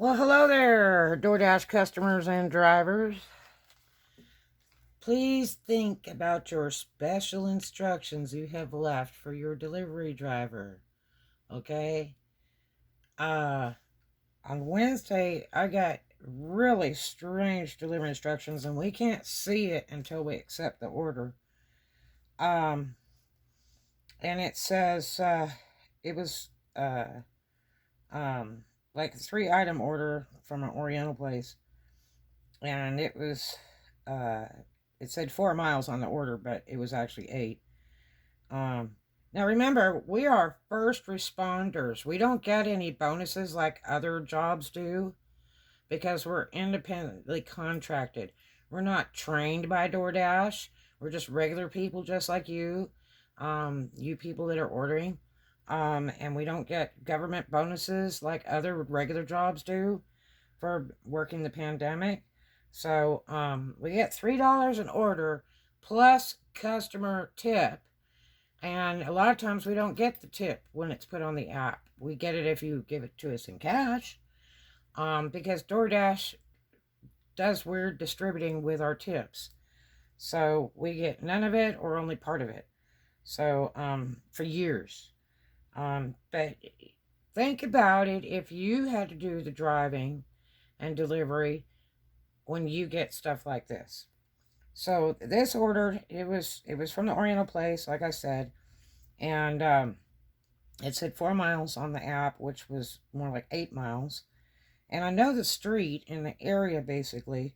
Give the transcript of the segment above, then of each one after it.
Well, hello there, DoorDash customers and drivers. Please think about your special instructions you have left for your delivery driver. Okay? Uh, on Wednesday, I got really strange delivery instructions, and we can't see it until we accept the order. Um, and it says, it was, um, like a 3 item order from an Oriental place. And uh, it said 4 miles on the order, but it was actually 8. Um, Now remember, we are first responders. We don't get any bonuses like other jobs do because we're independently contracted. We're not trained by DoorDash. We're just regular people, just like you, you people that are ordering. And we don't get government bonuses like other regular jobs do for working the pandemic. So we get $3 an order plus customer tip. And a lot of times we don't get the tip when it's put on the app. We get it if you give it to us in cash. Because DoorDash does weird distributing with our tips. So we get none of it or only part of it. So for years. But think about it, if you had to do the driving and delivery when you get stuff like this. So this order, it was from the Oriental place, like I said, and it said 4 miles on the app, which was more like 8 miles. And I know the street in the area basically,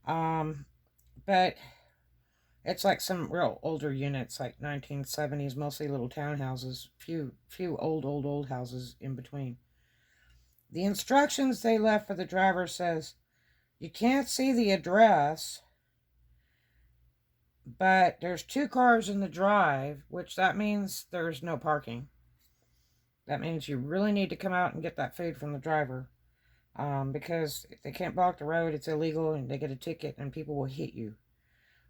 but it's like some real older units, like 1970s, mostly little townhouses, few old houses in between. The instructions they left for the driver says you can't see the address, but there's 2 cars in the drive, which that means there's no parking. That means you really need to come out and get that food from the driver, because if they can't block the road, it's illegal, and they get a ticket, and people will hit you.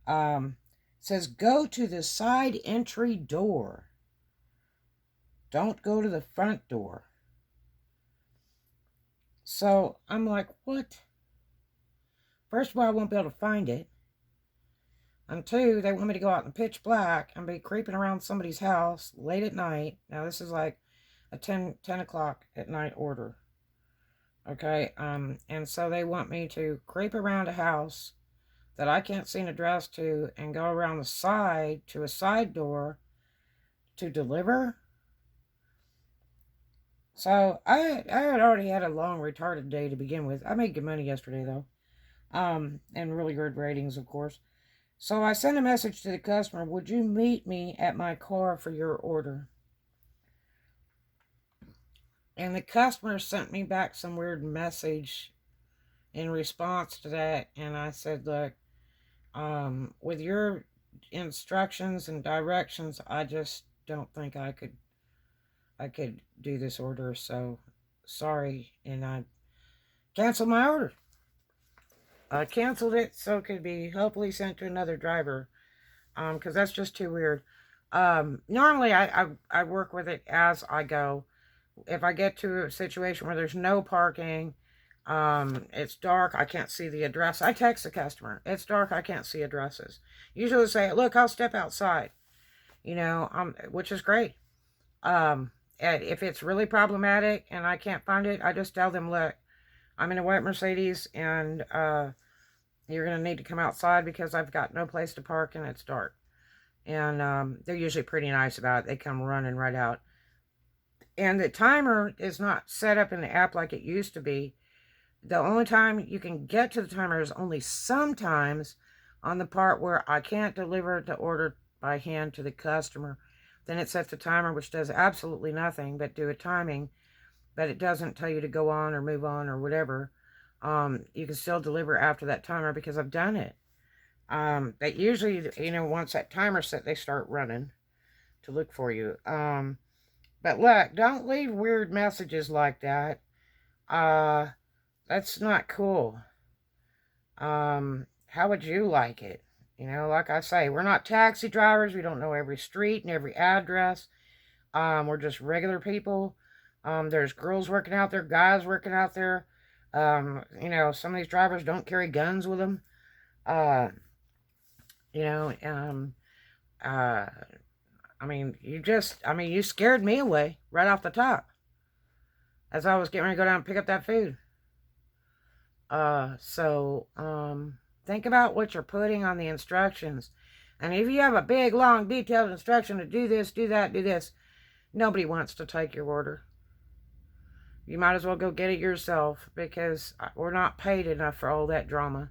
It says go to the side entry door. Don't go to the front door. So I'm like, what? First of all, I won't be able to find it. And 2, they want me to go out in pitch black and be creeping around somebody's house late at night. Now, this is like a 10 o'clock at night order. Okay, and so they want me to creep around a house that I can't see an address to and go around the side to a side door to deliver. So I had already had a long retarded day to begin with. I made good money yesterday though, and really good ratings, of course. So I sent a message to the customer, would you meet me at my car for your order? And the customer sent me back some weird message in response to that. And I said, look, with your instructions and directions, I just don't think I could do this order. So sorry. And I canceled my order. I canceled it so it could be hopefully sent to another driver, because that's just too weird. Normally I work with it as I go. If I get to a situation where there's no parking, it's dark, I can't see the address, I text the customer, it's dark, I can't see addresses. Usually say, look, I'll step outside, which is great. And if it's really problematic and I can't find it, I just tell them, look, I'm in a white Mercedes, and you're going to need to come outside because I've got no place to park and it's dark. And they're usually pretty nice about it. They come running right out. And the timer is not set up in the app like it used to be. The only time you can get to the timer is only sometimes on the part where I can't deliver the order by hand to the customer. Then it sets a timer, which does absolutely nothing but do a timing, but it doesn't tell you to go on or move on or whatever. You can still deliver after that timer because I've done it. But usually, once that timer's set, they start running to look for you. But look, don't leave weird messages like that. That's not cool. How would you like it? Like I say, we're not taxi drivers. We don't know every street and every address. We're just regular people. There's girls working out there, guys working out there. You know, some of these drivers don't carry guns with them. Uh, you know, uh, I mean, you scared me away right off the top as I was getting ready to go down and pick up that food. Think about what you're putting on the instructions. And if you have a big, long, detailed instruction to do this, do that, do this, nobody wants to take your order. You might as well go get it yourself, because we're not paid enough for all that drama.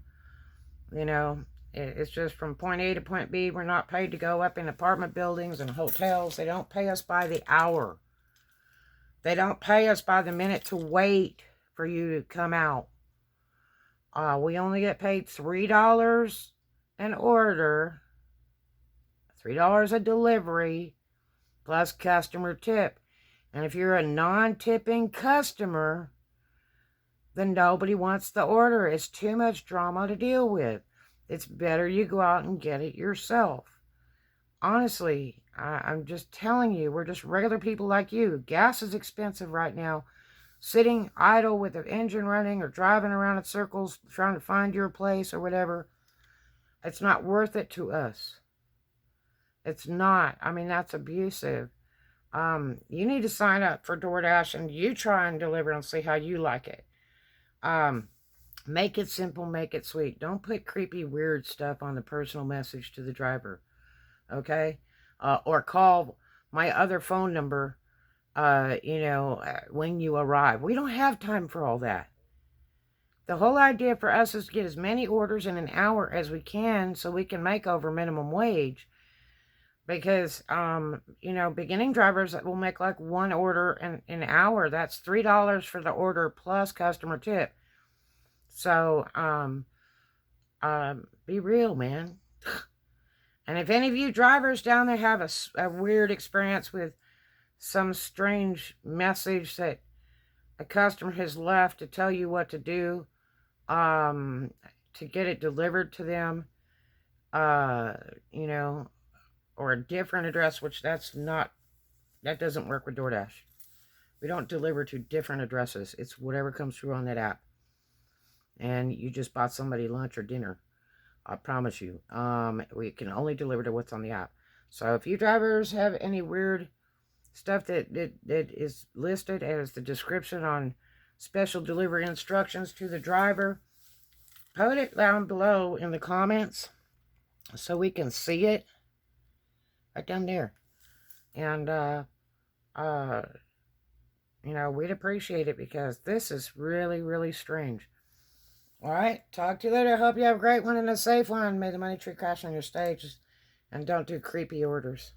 You know, it's just from point A to point B. We're not paid to go up in apartment buildings and hotels. They don't pay us by the hour. They don't pay us by the minute to wait for you to come out. We only get paid $3 an order, $3 a delivery, plus customer tip. And if you're a non-tipping customer, then nobody wants the order. It's too much drama to deal with. It's better you go out and get it yourself. Honestly, I'm just telling you, we're just regular people like you. Gas is expensive right now. Sitting idle with the engine running or driving around in circles trying to find your place or whatever, it's not worth it to us. It's not. I mean, that's abusive. You need to sign up for DoorDash and you try and deliver and see how you like it. Make it simple, make it sweet. Don't put creepy, weird stuff on the personal message to the driver. Okay? Or call my other phone number, when you arrive. We don't have time for all that. The whole idea for us is to get as many orders in an hour as we can so we can make over minimum wage. Because, beginning drivers will make like one order in an hour. That's $3 for the order plus customer tip. So, be real, man. And if any of you drivers down there have a weird experience with some strange message that a customer has left to tell you what to do, to get it delivered to them, or a different address, which that doesn't work with DoorDash. We don't deliver to different addresses. It's whatever comes through on that app. And you just bought somebody lunch or dinner. I promise you. We can only deliver to what's on the app. So if you drivers have any weird stuff that is listed as the description on special delivery instructions to the driver, put it down below in the comments so we can see it. Right down there. And, we'd appreciate it, because this is really, really strange. All right, talk to you later. Hope you have a great one and a safe one. May the money tree crash on your stage. And don't do creepy orders.